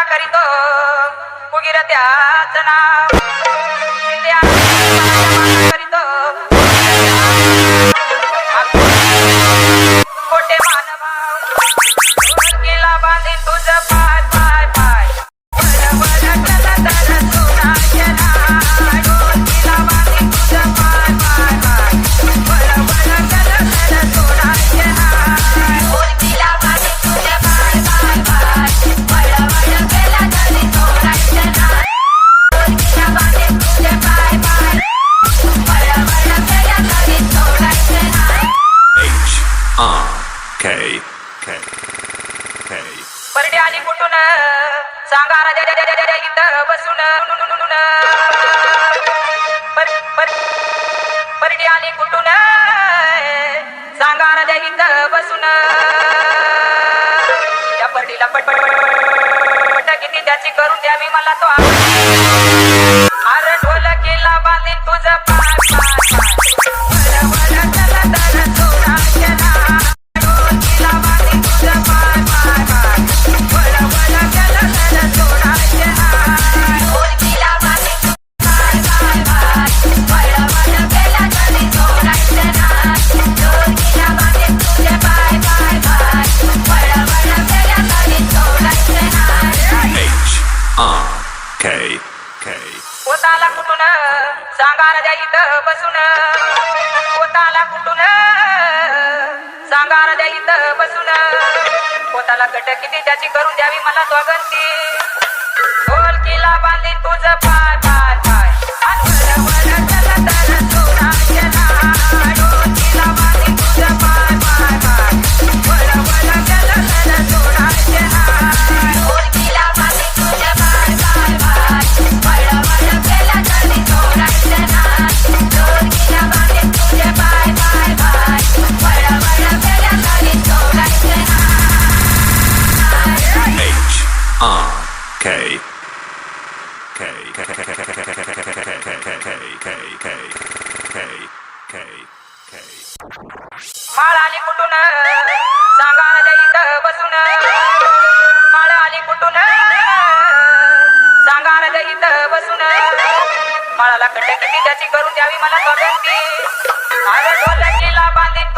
करीतो कुगीर त्याच नाव शिंदे करीतो खोटे मानभाव केला बांधे तुझ पाय पाय पाय परडे आली कुठून सांगा इथं बसून परडे आली कुठून सांगा इथं बसून त्या परडीला पट किती त्याची करून द्यावी मला तो अरे ढोल केला बांधीन तुझं पाय पोताला कुठून सांगा राजा इथं बसून पोताला कुठून सांगा राजा इथं बसून पोताला कट किती त्याची करून द्यावी मला दोघंती ढोल किला बांधीन तुझं पाय पाय पाय माळ आली कुठून सांगा राजा इथं बसून माळ आली कुठून सांगा राजा इथं बसून माळाला कट किती त्याची करून द्यावी मला दोघंती अरे ढोल केला बांधीन